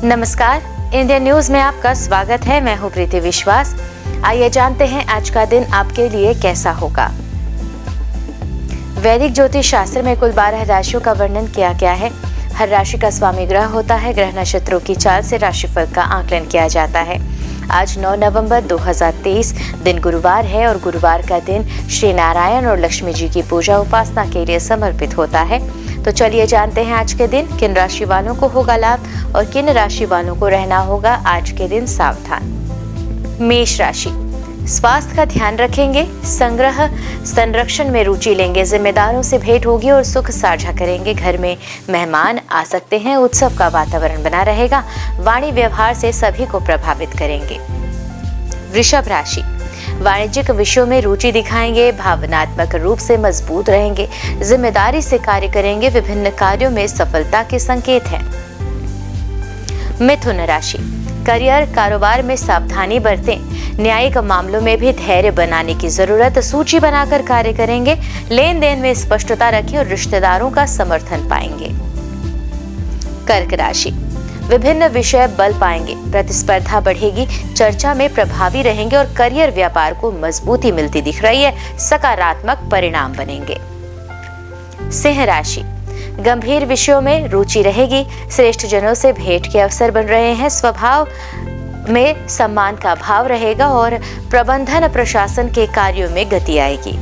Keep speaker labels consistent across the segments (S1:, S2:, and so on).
S1: नमस्कार, Indian news में आपका स्वागत है। मैं हूं प्रीति विश्वास। आइए जानते हैं आज का दिन आपके लिए कैसा होगा। वैदिक ज्योतिष शास्त्र में कुल 12 राशियों का वर्णन किया गया है। हर राशि का स्वामी ग्रह होता है। ग्रह नक्षत्रों की चाल से राशिफल का आकलन किया जाता है। आज 9 नवंबर 2023 दिन गुरुवार है और गुरुवार का दिन श्री नारायण और लक्ष्मी जी की पूजा उपासना के लिए समर्पित होता है। तो चलिए जानते हैं आज के दिन किन राशि वालों को होगा लाभ और किन राशि वालों को रहना होगा आज के दिन सावधान। मेष राशि, स्वास्थ्य का ध्यान रखेंगे। संग्रह संरक्षण में रुचि लेंगे। जिम्मेदारों से भेंट होगी और सुख साझा करेंगे। घर में मेहमान आ सकते हैं। उत्सव का वातावरण बना रहेगा। वाणी व्यवहार से सभी को प्रभावित करेंगे। वृषभ राशि, वाणिज्यिक विषयों में रुचि दिखाएंगे। भावनात्मक रूप से मजबूत रहेंगे। जिम्मेदारी से कार्य करेंगे। विभिन्न कार्यों में सफलता के संकेत हैं। मिथुन राशि, करियर कारोबार में सावधानी बरतें। न्यायिक मामलों में भी धैर्य बनाने की जरूरत। सूची बनाकर कार्य करेंगे। लेन देन में स्पष्टता रखें और रिश्तेदारों का समर्थन पाएंगे। कर्क राशि, विभिन्न विषय बल पाएंगे। प्रतिस्पर्धा बढ़ेगी। चर्चा में प्रभावी रहेंगे और करियर व्यापार को मजबूती मिलती दिख रही है। सकारात्मक परिणाम बनेंगे। सिंह राशि, गंभीर विषयों में रुचि रहेगी। श्रेष्ठ जनों से भेंट के अवसर बन रहे हैं। स्वभाव में सम्मान का भाव रहेगा और प्रबंधन प्रशासन के कार्यों में गति आएगी।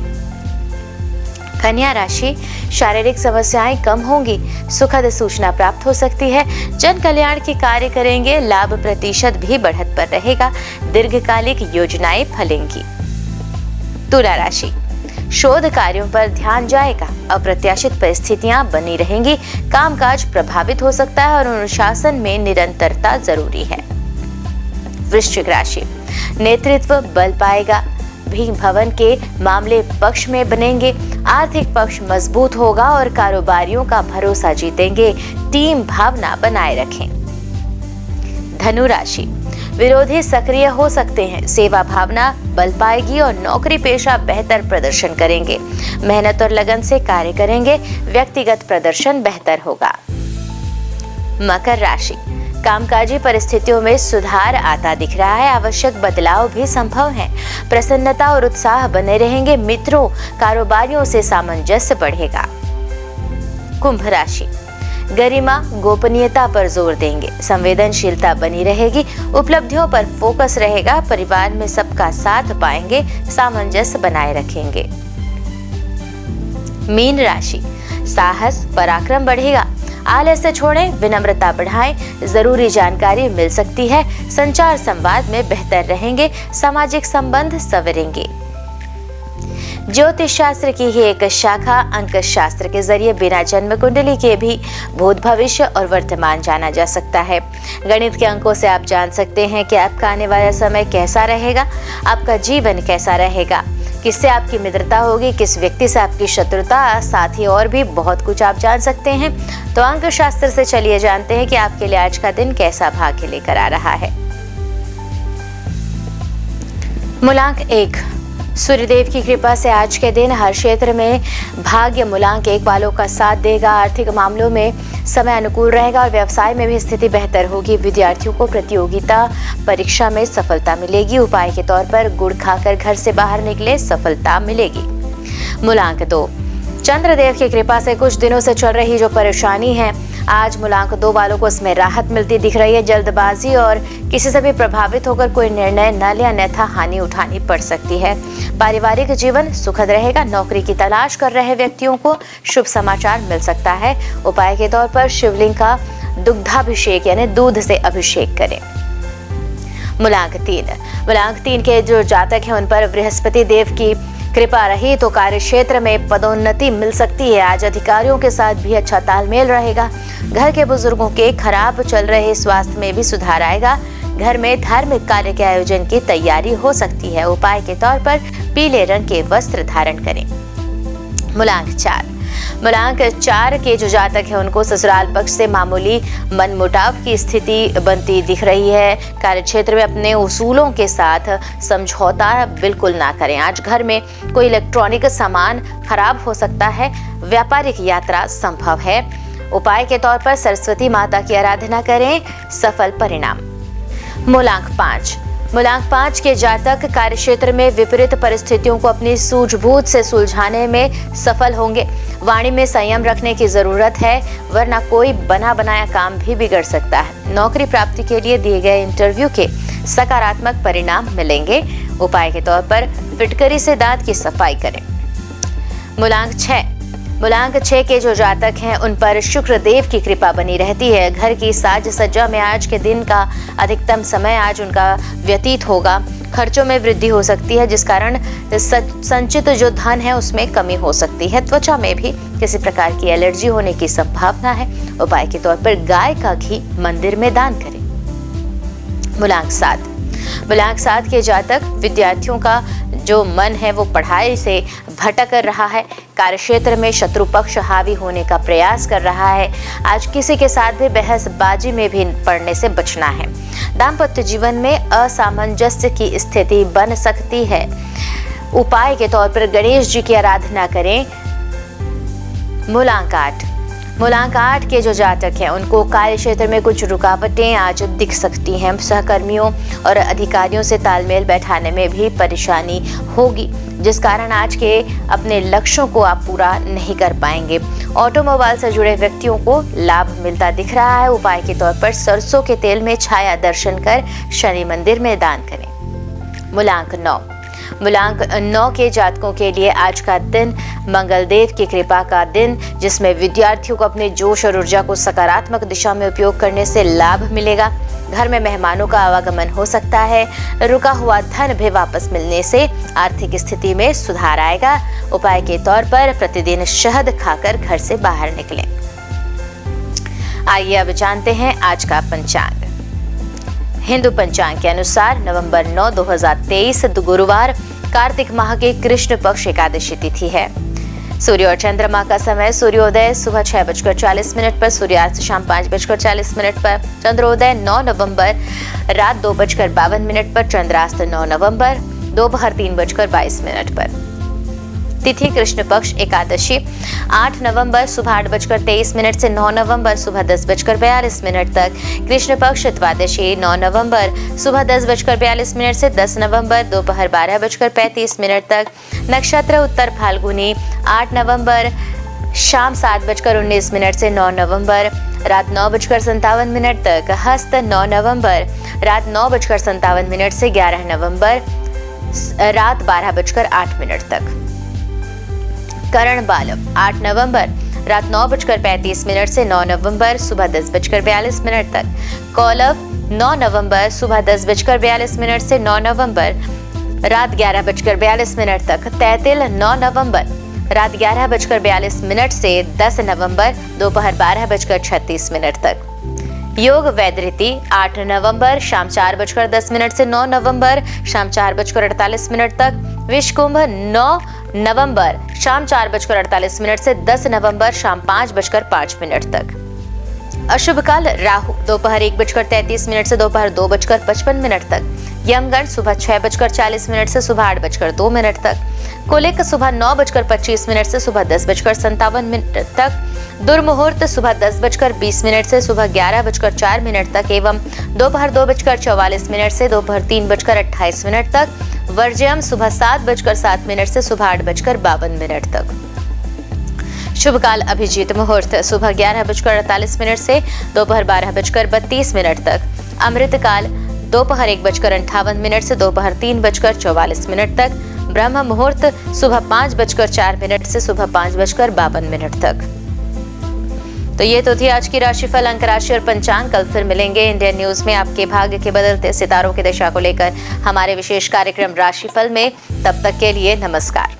S1: कन्या राशि, शारीरिक समस्याएं कम होंगी। सुखद सूचना प्राप्त हो सकती है। जन कल्याण के कार्य करेंगे। लाभ प्रतिशत भी बढ़त पर रहेगा। दीर्घकालिक योजनाएं फलेंगी। तुला राशि, शोध कार्यों पर ध्यान जाएगा। अप्रत्याशित परिस्थितियां बनी रहेंगी। कामकाज प्रभावित हो सकता है और अनुशासन में निरंतरता जरूरी है। वृश्चिक राशि, नेतृत्व बल पाएगा। भी भवन के मामले पक्ष में बनेंगे। आर्थिक पक्ष मजबूत होगा और कारोबारियों का भरोसा जीतेंगे। टीम भावना बनाए रखें। धनु राशि, विरोधी सक्रिय हो सकते हैं। सेवा भावना बल पाएगी और नौकरी पेशा बेहतर प्रदर्शन करेंगे। मेहनत और लगन से कार्य करेंगे। व्यक्तिगत प्रदर्शन बेहतर होगा। मकर राशि, कामकाजी परिस्थितियों में सुधार आता दिख रहा है। आवश्यक बदलाव भी संभव है। प्रसन्नता और उत्साह बने रहेंगे। मित्रों कारोबारियों से सामंजस्य बढ़ेगा। कुंभ राशि, गरिमा गोपनीयता पर जोर देंगे। संवेदनशीलता बनी रहेगी। उपलब्धियों पर फोकस रहेगा। परिवार में सबका साथ पाएंगे। सामंजस्य बनाए रखेंगे। मीन राशि, साहस पराक्रम बढ़ेगा। आलस्य छोड़ें। विनम्रता बढ़ाएं। जरूरी जानकारी मिल सकती है। संचार संवाद में बेहतर रहेंगे। सामाजिक संबंध संवरेंगे। ज्योतिष शास्त्र की ही एक शाखा अंक शास्त्र के जरिए बिना जन्म कुंडली के भी भूत भविष्य और वर्तमान जाना जा सकता है। गणित के अंकों से आप जान सकते हैं कि आपका आने वाला समय कैसा रहेगा। आपका जीवन कैसा रहेगा। किससे आपकी मित्रता होगी। किस व्यक्ति से आपकी शत्रुता। साथ ही और भी बहुत कुछ आप जान सकते हैं। तो अंक शास्त्र से चलिए जानते हैं कि आपके लिए आज का दिन कैसा भाग्य लेकर आ रहा है। मूलांक 1, सूर्यदेव की कृपा से आज के दिन हर क्षेत्र में भाग्य मूलांक 1 वालों का साथ देगा। आर्थिक मामलों में समय अनुकूल रहेगा और व्यवसाय में भी स्थिति बेहतर होगी। विद्यार्थियों को प्रतियोगिता परीक्षा में सफलता मिलेगी। उपाय के तौर पर गुड़ खाकर घर से बाहर निकले, सफलता मिलेगी। मूलांक 2, चंद्रदेव की कृपा से कुछ दिनों से चल रही जो परेशानी है, आज मूलांक 2 वालों को इसमें राहत मिलती दिख रही है। जल्दबाजी और किसी से भी प्रभावित होकर कोई निर्णय न ले, अन्यथा हानि उठानी पड़ सकती है। पारिवारिक जीवन सुखद रहेगा। नौकरी की तलाश कर रहे व्यक्तियों को शुभ समाचार मिल सकता है। उपाय के तौर पर शिवलिंग का दुग्धाभिषेक यानी दूध से अभिषेक करें। मूलांक 3 के जो जातक हैं उन पर बृहस्पति देव की कृपा रही तो कार्य क्षेत्र में पदोन्नति मिल सकती है। आज अधिकारियों के साथ भी अच्छा तालमेल रहेगा। घर के बुजुर्गों के खराब चल रहे स्वास्थ्य में भी सुधार आएगा। घर में धार्मिक कार्य के आयोजन की तैयारी हो सकती है। उपाय के तौर पर पीले रंग के वस्त्र धारण करें। मूलांक 4 के जो जातक है उनको ससुराल पक्ष से मामूली मनमुटाव की स्थिति बनती दिख रही है। कार्य क्षेत्र में अपने उसूलों के साथ समझौता बिल्कुल ना करें। आज घर में कोई इलेक्ट्रॉनिक सामान खराब हो सकता है। व्यापारिक यात्रा संभव है। उपाय के तौर पर सरस्वती माता की आराधना करें, सफल परिणाम। मूलांक 5। मूलांक 5 के जातक कार्यक्षेत्र में विपरीत परिस्थितियों को अपनी सूझबूझ से सुलझाने में सफल होंगे। वाणी में संयम रखने की जरूरत है, वरना कोई बना बनाया काम भी बिगड़ सकता है। नौकरी प्राप्ति के लिए दिए गए इंटरव्यू के सकारात्मक परिणाम मिलेंगे। उपाय के तौर पर फिटकरी से दांत की सफाई करें। मूलांक 6। मूलांक 6 के जो जातक हैं उन पर शुक्र देव की कृपा बनी रहती है। घर की साज सज्जा में आज के दिन का अधिकतम समय आज उनका व्यतीत होगा। खर्चों में वृद्धि हो सकती है, जिस कारण संचित जो धन है उसमें कमी हो सकती है। त्वचा में भी किसी प्रकार की एलर्जी होने की संभावना है। उपाय के तौर पर गाय का घी मंदिर में दान करें। मूलांक 7। मूलांक 7 के जातक विद्यार्थियों का जो मन है वो पढ़ाई से भटक रहा है। कार्यक्षेत्र में शत्रु पक्ष हावी होने का प्रयास कर रहा है। आज किसी के साथ भी बहसबाजी में भी पड़ने से बचना है। दाम्पत्य जीवन में असामंजस्य की स्थिति बन सकती है। उपाय के तौर पर गणेश जी की आराधना करें। मूलांक 8। मूलांक 8 के जो जातक हैं उनको कार्य क्षेत्र में कुछ रुकावटें आज दिख सकती हैं। सहकर्मियों और अधिकारियों से तालमेल बैठाने में भी परेशानी होगी, जिस कारण आज के अपने लक्ष्यों को आप पूरा नहीं कर पाएंगे। ऑटोमोबाइल से जुड़े व्यक्तियों को लाभ मिलता दिख रहा है। उपाय के तौर पर सरसों के तेल में छाया दर्शन कर शनि मंदिर में दान करें। मूलांक 9। मूलांक 9 के जातकों के लिए आज का दिन मंगल देव की कृपा का दिन, जिसमें विद्यार्थियों को अपने जोश और ऊर्जा को सकारात्मक दिशा में उपयोग करने से लाभ मिलेगा। घर में मेहमानों का आवागमन हो सकता है। रुका हुआ धन भी वापस मिलने से आर्थिक स्थिति में सुधार आएगा। उपाय के तौर पर प्रतिदिन शहद खाकर घर से बाहर निकलें। आइए अब जानते हैं आज का पंचांग। हिंदू पंचांग के अनुसार नवंबर 9, 2023 गुरुवार कार्तिक माह की कृष्ण पक्ष एकादशी तिथि है। सूर्य और चंद्रमा का समय सूर्योदय सुबह 6:40 पर, सूर्यास्त शाम 5:40 पर, चंद्रोदय 9 नवंबर रात 2:52 पर, चंद्रास्त 9 नवंबर दोपहर 3:22 पर। तिथि कृष्ण पक्ष एकादशी 8 नवंबर सुबह 8:23 से 9 नवंबर सुबह 10:42 तक। कृष्ण पक्ष द्वादशी 9 नवंबर सुबह 10:42 से 10 नवंबर दोपहर 12:35 तक। नक्षत्र उत्तर फाल्गुनी 8 नवंबर शाम 7:19 से 9 नवंबर रात 9:57 तक। हस्त 9 नवंबर रात 9:57 से 11 नवंबर रात 12:08 तक। करण बालव 8 नवंबर रात 9:35 से 9 नवंबर सुबह 10:42 तक। कौलव 9 नवंबर सुबह 10:42 से 9 नवंबर रात 11:42 तक। तैतिल 9 नवंबर रात 11:42 से 10 नवंबर दोपहर 12:36 तक। योग वैधृति 8 नवंबर शाम 4:10 से 9 नवंबर शाम 4:48 तक। विषकुंभ 9 नवंबर शाम 4:48 से 10 नवंबर शाम 5:05 तक। अशुभ काल राहु दोपहर 1:33 से दोपहर 2:55 तक। यमगण सुबह 6:40 से सुबह 8:02 तक। कुलिक सुबह 9:25 से सुबह 10:57 तक। दुर्मुहूर्त सुबह 10:20 से सुबह 11:04 तक एवं दोपहर 2:44 से दोपहर 3:28 तक। वर्ज्यम सुबह 7:07 से सुबह 8:52 तक। शुभ काल अभिजीत मुहूर्त सुबह 11:48 से दोपहर 12:32 तक। अमृत काल दोपहर 1:58 से दोपहर 3:44 तक। ब्रह्म मुहूर्त सुबह 5:04 से सुबह 5:52 तक। तो ये तो थी आज की राशिफल, अंक राशि और पंचांग। कल फिर मिलेंगे इंडियन न्यूज में आपके भाग्य के बदलते सितारों की दिशा को लेकर हमारे विशेष कार्यक्रम राशिफल में। तब तक के लिए नमस्कार।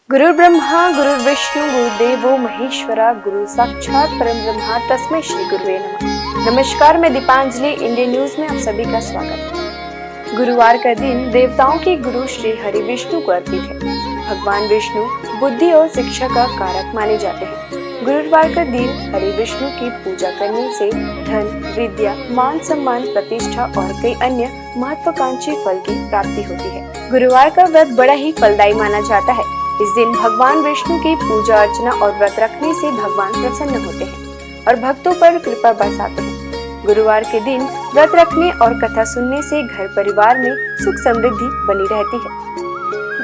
S2: गुरु ब्रह्मा गुरु विष्णु गुरुदेवो महेश्वरा गुरु साक्षात परम ब्रह्मा तस्मै श्री गुरुवे नमः। नमस्कार, मैं दीपांजलि, इंडियन न्यूज में आप सभी का स्वागत है। गुरुवार का दिन देवताओं के गुरु श्री हरि विष्णु को अर्पित है। भगवान विष्णु बुद्धि और शिक्षा का कारक माने जाते हैं। गुरुवार का दिन हरि विष्णु की पूजा करने से धन, विद्या, मान सम्मान, प्रतिष्ठा और कई अन्य महत्वाकांक्षी फल की प्राप्ति होती है। गुरुवार का व्रत बड़ा ही फलदायी माना जाता है। इस दिन भगवान विष्णु की पूजा अर्चना और व्रत रखने से भगवान प्रसन्न होते हैं और भक्तों पर कृपा बरसाते हैं। गुरुवार के दिन व्रत रखने और कथा सुनने से घर परिवार में सुख समृद्धि बनी रहती है।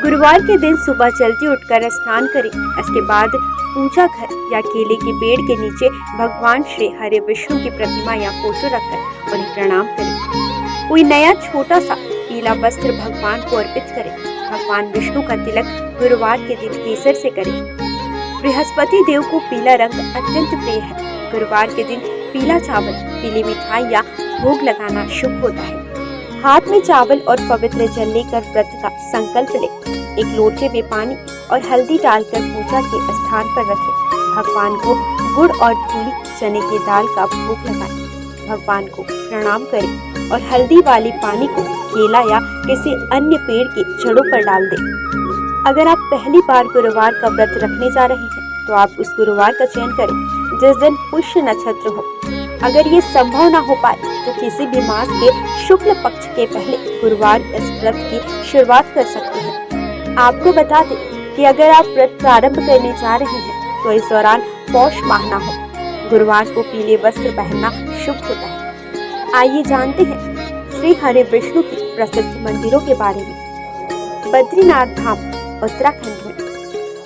S3: गुरुवार के दिन सुबह जल्दी उठकर स्नान करें। इसके बाद पूजा घर या केले के पेड़ के नीचे भगवान श्री हरि विष्णु की प्रतिमा या फोटो रखकर उन्हें प्रणाम करें। कोई नया छोटा सा पीला वस्त्र भगवान को अर्पित करें। भगवान विष्णु का तिलक गुरुवार के दिन केसर से करें। बृहस्पति देव को पीला रंग अत्यंत प्रिय है। गुरुवार के दिन पीला चावल, पीली मिठाई या भोग लगाना शुभ होता है। हाथ में चावल और पवित्र जल लेकर व्रत का संकल्प लें। एक लोटे में पानी और हल्दी डालकर पूजा के स्थान पर रखें। भगवान को गुड़ और धूली चने की दाल का भोग लगाएं। भगवान को प्रणाम करें और हल्दी वाली पानी को केला या किसी अन्य पेड़ के जड़ों पर डाल दें। अगर आप पहली बार गुरुवार का व्रत रखने जा रहे हैं तो आप उस गुरुवार का चयन करें जिस दिन पुष्य नक्षत्र हो। अगर ये संभव न हो पाए तो किसी भी मास के शुक्ल पक्ष के पहले गुरुवार इस व्रत की शुरुआत कर सकते हैं। आपको बता दें कि अगर आप व्रत प्रारंभ करने जा रहे हैं तो इस दौरान पौष माह न हो। गुरुवार को पीले वस्त्र पहनना शुभ होता है। आइए जानते हैं श्री हरि विष्णु की प्रसिद्ध मंदिरों के बारे में। बद्रीनाथ धाम उत्तराखंड में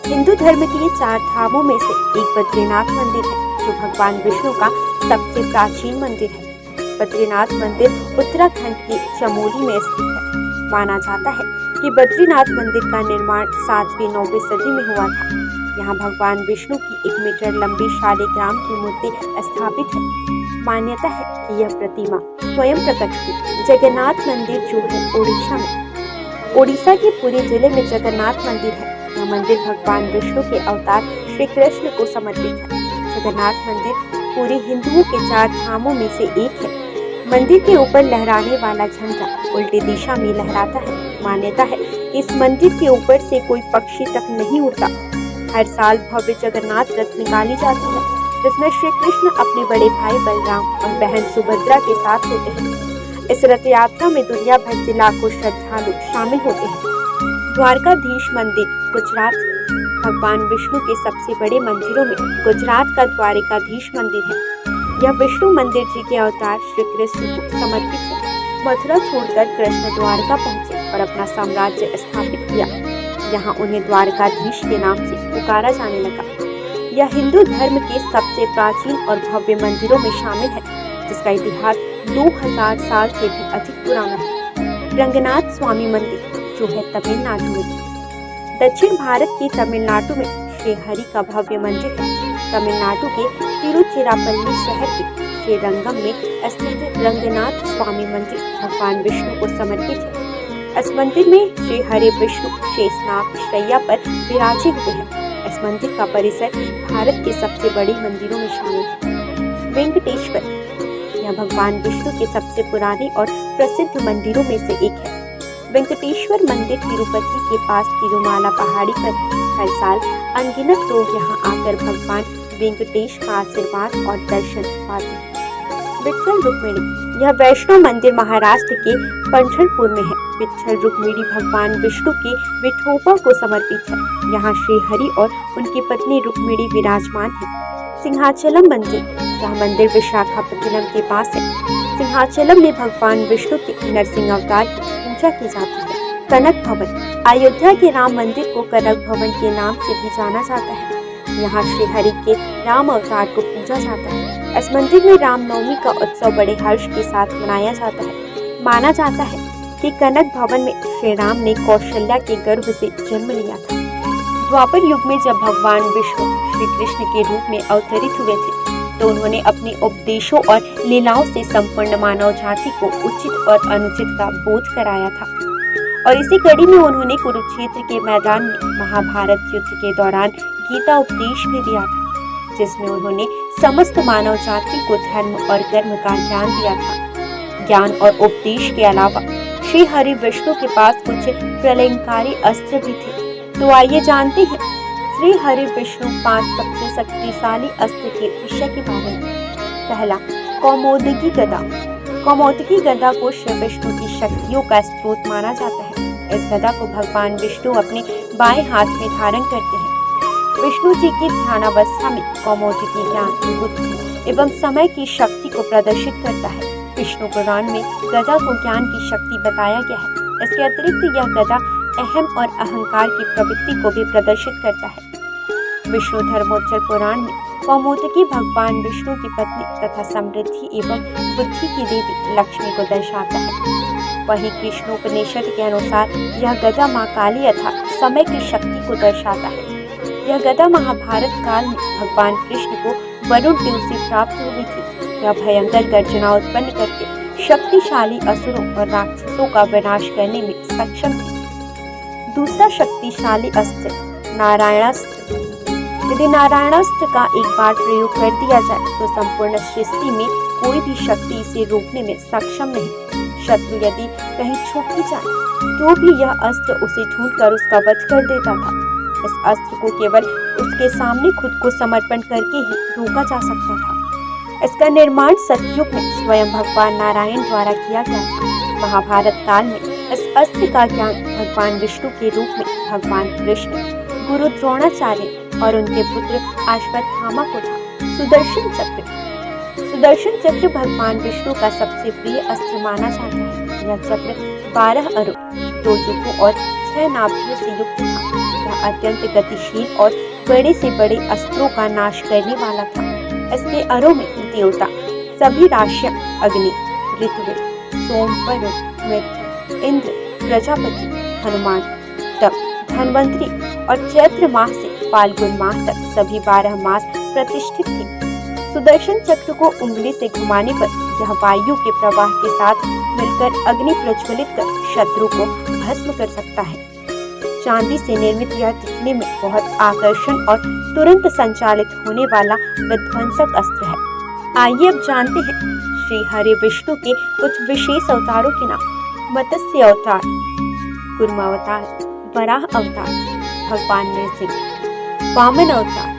S3: हिंदू धर्म के 4 धामों में से एक बद्रीनाथ मंदिर है जो भगवान विष्णु का सबसे प्राचीन मंदिर है। बद्रीनाथ मंदिर उत्तराखंड के चमोली में स्थित है। माना जाता है कि बद्रीनाथ मंदिर का निर्माण 7वीं 9वीं सदी में हुआ था। यहाँ भगवान विष्णु की 1 मीटर लंबी शालिग्राम की मूर्ति स्थापित है। मान्यता है कि यह प्रतिमा स्वयं प्रकट हुई। जगन्नाथ मंदिर जो है ओडिशा में, ओडिशा के पुरी जिले में जगन्नाथ मंदिर है। यह मंदिर भगवान विष्णु के अवतार श्री कृष्ण को समर्पित है। जगन्नाथ मंदिर पूरे हिंदुओं के 4 धामों में से एक है। मंदिर के ऊपर लहराने वाला झंडा उल्टी दिशा में लहराता है। मान्यता है कि इस मंदिर के ऊपर से कोई पक्षी तक नहीं उड़ता। हर साल भव्य जगन्नाथ रथ निकाली जाती है जिसमें श्री कृष्ण अपने बड़े भाई बलराम और बहन सुभद्रा के साथ होते हैं। इस रथ यात्रा में दुनिया भर से लाखों श्रद्धालु शामिल होते हैं। द्वारकाधीश मंदिर गुजरात भगवान विष्णु के सबसे बड़े मंदिरों में गुजरात का द्वारकाधीश मंदिर है। यह विष्णु मंदिर जी के अवतार श्री कृष्ण को समर्पित है। मथुरा छोड़कर कृष्ण द्वारका पहुंचे और अपना साम्राज्य स्थापित किया। यहाँ उन्हें द्वारकाधीश के नाम से पुकारा जाने लगा। यह हिंदू धर्म के सबसे प्राचीन और भव्य मंदिरों में शामिल है जिसका इतिहास 2000 साल से भी अधिक पुराना है। रंगनाथ स्वामी मंदिर जो है तमिलनाडु में। दक्षिण भारत के तमिलनाडु में श्री हरि का भव्य मंदिर है। तमिलनाडु के तिरुचिरापल्ली शहर के श्रीरंगम में स्थित रंगनाथ स्वामी मंदिर भगवान विष्णु को समर्पित है। इस मंदिर में श्री हरि विष्णु शेषनाग शैया पर विराजे हुए हैं। इस मंदिर का परिसर भारत के सबसे बड़े मंदिरों में शामिल है। वेंकटेश्वर यह भगवान विष्णु के सबसे पुराने और प्रसिद्ध मंदिरों में से एक है। वेंकटेश्वर मंदिर तिरुपति के पास तिरुमाला पहाड़ी पर है। हर साल अनगिनत लोग यहाँ आकर भगवान वेंकटेश का आशीर्वाद और दर्शन पाते हैं। विट्ठल रुक्मिणी यह वैष्णव मंदिर महाराष्ट्र के पंढरपुर में है। विट्ठल रुक्मिणी भगवान विष्णु के विठोबा को समर्पित है। यहाँ श्री हरि और उनकी पत्नी रुक्मिणी विराजमान है। सिंहाचलम मंदिर यह मंदिर विशाखापट्टनम के पास है। सिंहाचलम में भगवान विष्णु के नरसिंह अवतार की पूजा की जाती है। कनक भवन अयोध्या के राम मंदिर को कनक भवन के नाम से भी जाना जाता है। यहाँ श्री हरि के राम अवतार को पूजा जाता है। इस मंदिर में रामनवमी का उत्सव बड़े हर्ष के साथ मनाया जाता है। माना जाता है कि कनक भवन में श्री राम ने कौशल्या के गर्भ से जन्म लिया था। द्वापर युग में जब भगवान विष्णु श्री कृष्ण के रूप में अवतरित हुए थे तो उन्होंने अपने उपदेशों और लीलाओं से संपूर्ण मानव जाति को उचित और अनुचित का बोध कराया था। और इसी कड़ी में उन्होंने कुरुक्षेत्र के मैदान में महाभारत युद्ध के दौरान गीता उपदेश भी दिया था, जिसमें उन्होंने समस्त मानव जाति को धर्म और कर्म का ज्ञान दिया था। ज्ञान और उपदेश के अलावा श्री हरि विष्णु के पास कुछ प्रलयंकारी अस्त्र भी थे। तो आइए जानते हैं श्री हरि विष्णु 5 सबसे शक्तिशाली अस्त्र के विषय के बारे में। पहला, कौमोदकी गदा। कौमोदकी गदा को श्री विष्णु की शक्तियों का स्रोत माना जाता है। इस गदा को भगवान विष्णु अपने बाएं हाथ में धारण करते हैं। विष्णु जी की ध्यानावस्था में कौमोदकी ज्ञान, बुद्धि एवं समय की शक्ति को प्रदर्शित करता है। विष्णु पुराण में गदा को ज्ञान की शक्ति बताया गया है। इसके अतिरिक्त यह गदा अहम और अहंकार की प्रवृत्ति को भी प्रदर्शित करता है। विष्णु धर्मोच्चर पुराण में कौमोदकी भगवान विष्णु की पत्नी तथा समृद्धि एवं बुद्धि की देवी लक्ष्मी को दर्शाता है। वहीं कृष्णोपनिषद के अनुसार यह गदा मां काली अर्थात समय की शक्ति को दर्शाता है। यह गदा महाभारत काल में भगवान कृष्ण को वरुण देव से प्राप्त हुई थी। यह भयंकर गर्जना उत्पन्न करके शक्तिशाली असुरों और राक्षसों का विनाश करने में सक्षम थी। दूसरा शक्तिशाली अस्त्र, नारायणास्त्र। यदि नारायणास्त्र का एक बार प्रयोग कर दिया जाए तो संपूर्ण सृष्टि में कोई भी शक्ति इसे रोकने में सक्षम नहीं। शत्रु यदि कहीं छुप भी जाए तो भी यह अस्त्र उसे ढूंढकर उसका वध कर देता था। इस अस्त्र को केवल उसके सामने खुद को समर्पण करके ही रोका जा सकता था। इसका निर्माण सतयुग में स्वयं भगवान नारायण द्वारा किया गया था। महाभारत काल में इस अस्त्र का ज्ञान भगवान विष्णु के रूप में भगवान कृष्ण, गुरु द्रोणाचार्य और उनके पुत्र अश्वत्थामा को था। सुदर्शन चक्र। सुदर्शन चक्र भगवान विष्णु का सबसे प्रिय अस्त्र माना जाता है। यह चक्र 12 अरों, 2 युगों और 6 नाभियों से युक्त था। यह अत्यंत गतिशील और बड़े से बड़े अस्त्रों का नाश करने वाला था। इसके अरों में देवता, सभी राशियां, अग्नि, ऋत्विक, सोम, वरुण, मृत्यु, इंद्र, प्रजापति, हनुमान, तप, धन्वंतरी और चैत्र माह से फाल्गुन माह तक सभी 12 मास प्रतिष्ठित थे। सुदर्शन चक्र को उंगली से घुमाने पर यह वायु के प्रवाह के साथ मिलकर अग्नि प्रज्वलित कर शत्रु को भस्म कर सकता है। चांदी से निर्मित यह दिखने में बहुत आकर्षण और तुरंत संचालित होने वाला विध्वंसक अस्त्र है। आइए अब जानते हैं श्री हरि विष्णु के कुछ विशेष अवतारों के नाम। मत्स्य अवतार, कूर्म अवतार, वराह अवतार, भगवान नृसिंह। वामन अवतार,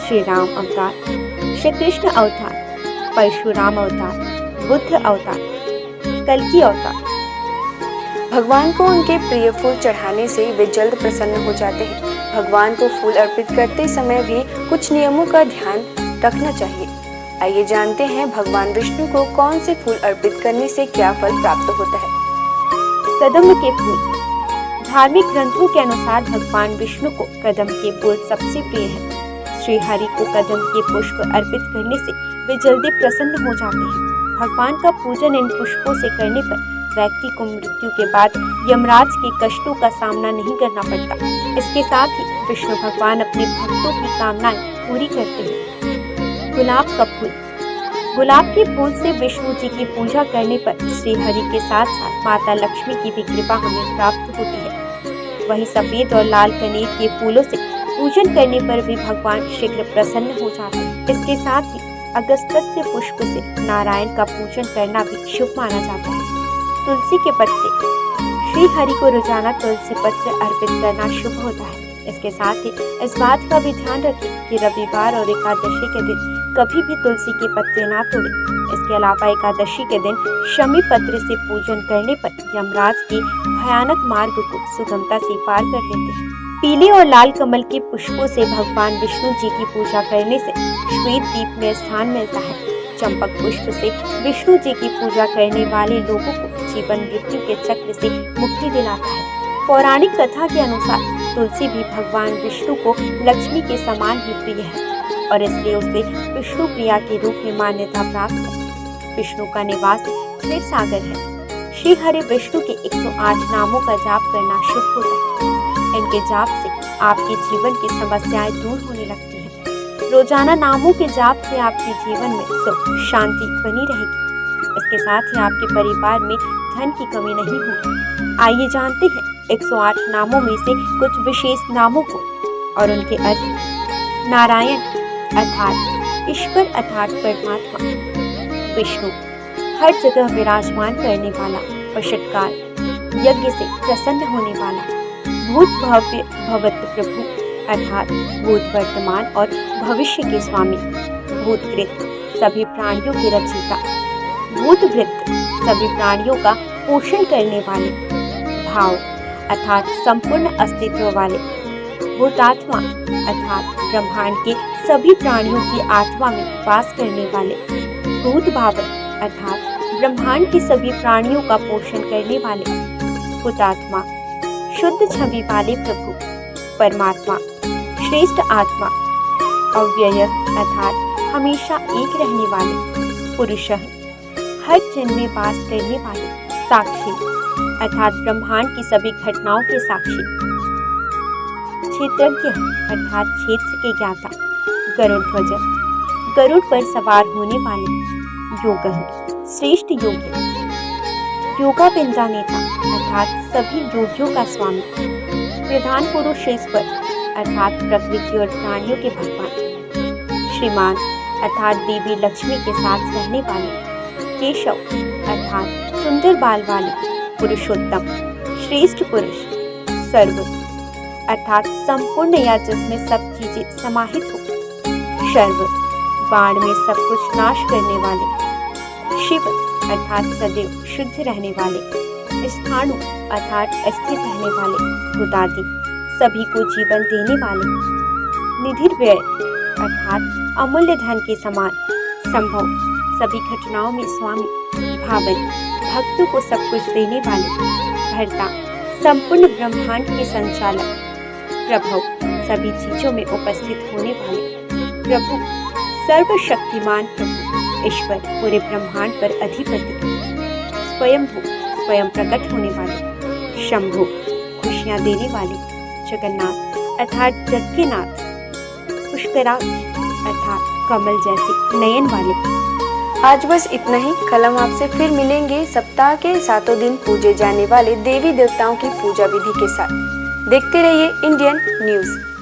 S3: श्री राम अवतार, श्री कृष्ण अवतार, परशुराम अवतार, बुद्ध अवतार, कल्कि अवतार।
S2: भगवान को उनके प्रिय फूल चढ़ाने से वे जल्द प्रसन्न हो जाते हैं। भगवान को फूल अर्पित करते समय भी कुछ नियमों का ध्यान रखना चाहिए। आइए जानते हैं भगवान विष्णु को कौन से फूल अर्पित करने से क्या फल प्राप्त होता है।
S3: कदम के फूल। धार्मिक ग्रंथों के अनुसार भगवान विष्णु को कदम के फूल सबसे प्रिय है। श्री हरि को कदम के पुष्प अर्पित करने से वे जल्दी प्रसन्न हो जाते हैं। भगवान का पूजन इन पुष्पों से करने पर व्यक्ति को मृत्यु के बाद यमराज के कष्टों का सामना नहीं करना पड़ता। इसके साथ ही विष्णु भगवान अपने भक्तों की कामनाएं पूरी करते हैं। गुलाब का फूल। गुलाब के फूल से विष्णु जी की पूजा करने पर श्री हरि के साथ साथ माता लक्ष्मी की भी कृपा हमें प्राप्त होती है। वहीं सफेद और लाल कनेर के फूलों से पूजन करने पर भी भगवान शीघ्र प्रसन्न हो जाते हैं। इसके साथ ही अगस्त्य पुष्प से नारायण का पूजन करना भी शुभ माना जाता है। तुलसी के पत्ते। श्री हरि को रोजाना तुलसी पत्र अर्पित करना शुभ होता है। इसके साथ ही इस बात का भी ध्यान रखें कि रविवार और एकादशी के दिन कभी भी तुलसी के पत्ते ना तोड़ें। इसके अलावा एकादशी के दिन शमी पत्र से पूजन करने पर यमराज के भयानक मार्ग को सुगमता से पार कर लेते हैं। पीले और लाल कमल के पुष्पों से भगवान विष्णु जी की पूजा करने से श्वेत दीप में स्थान मिलता है। चंपक पुष्प से विष्णु जी की पूजा करने वाले लोगों को जीवन मृत्यु के चक्र से मुक्ति दिलाता है। पौराणिक कथा के अनुसार तुलसी भी भगवान विष्णु को लक्ष्मी के समान ही प्रिय है और इसलिए उसे विष्णु प्रिया के रूप में मान्यता प्राप्त है। विष्णु का निवास क्षीर सागर है। श्री हरि विष्णु के 108 नामों का जाप करना शुभ होता है। इनके जाप से आपके जीवन की समस्याएं दूर होने लगती हैं। रोजाना नामों के जाप से आपके जीवन में सुख शांति बनी रहेगी। इसके साथ ही आपके परिवार में धन की कमी नहीं होगी। आइए जानते हैं 108 नामों में से कुछ विशेष नामों को और उनके अर्थ। नारायण अर्थात ईश्वर अर्थात परमात्मा। विष्णु हर जगह विराजमान करने वाला, वशटकार यज्ञ से प्रसन्न होने वाला, भूत भव्य भवत प्रभु अर्थात भूत वर्तमान और भविष्य के स्वामी, भूतकृत सभी प्राणियों के रचयिता, भूतभृत सभी प्राणियों का पोषण करने वाले, भाव अर्थात संपूर्ण अस्तित्व वाले, भूतात्मा अर्थात ब्रह्मांड के सभी प्राणियों की आत्मा में वास करने वाले, भूत भावन अर्थात ब्रह्मांड के सभी प्राणियों का पोषण करने वाले, हुतात्मा शुद्ध छवि वाले प्रभु, परमात्मा श्रेष्ठ आत्मा, अव्यय अर्थात हमेशा एक रहने वाले, पुरुष हर जन्म में वास करने वाले, साक्षी अर्थात ब्रह्मांड की सभी घटनाओं के साक्षी, क्षेत्रज्ञ अर्थात क्षेत्र के ज्ञाता, गरुड़ ध्वज गरुड़ पर सवार होने वाले, योग श्रेष्ठ योगी, योगा बिंदा नेता अर्थात सभी योगियों का स्वामी, प्रधान पुरुष ईश्वर अर्थात प्रकृति और प्राणियों के भगवान, श्रीमान अर्थात देवी लक्ष्मी के साथ रहने वाले, केशव अर्थात सुंदर बाल वाले, पुरुषोत्तम श्रेष्ठ पुरुष, सर्व अर्थात संपूर्ण या जिसमें सब चीजें समाहित हो, शर्व बाण में सब कुछ नाश करने वाले, शिव अर्थात सदैव शुद्ध रहने वाले, स्थाणु अर्थात स्थित रहने वाले, भूतादि सभी को जीवन देने वाले, निधिर्व्यय अर्थात अमूल्य धन के समान, संभव सभी घटनाओं में स्वामी, भावन भक्तों को सब कुछ देने वाले, भर्ता संपूर्ण ब्रह्मांड के संचालक, प्रभव सभी चीजों में उपस्थित होने वाले, प्रभु सर्वशक्तिमान प्रभु, ईश्वर पूरे ब्रह्मांड पर अधिपति, स्वयंभू स्वयं प्रकट होने वाले, शंभु खुशियां देने वाले, जगन्नाथ अर्थात जग के नाथ, पुष्कराक्ष अर्थात कमल जैसे नयन वाले।
S2: आज बस इतना ही। कल हम आपसे फिर मिलेंगे सप्ताह के 7 दिन पूजे जाने वाले देवी देवताओं की पूजा विधि के साथ। देखते रहिए इंडियन न्यूज़।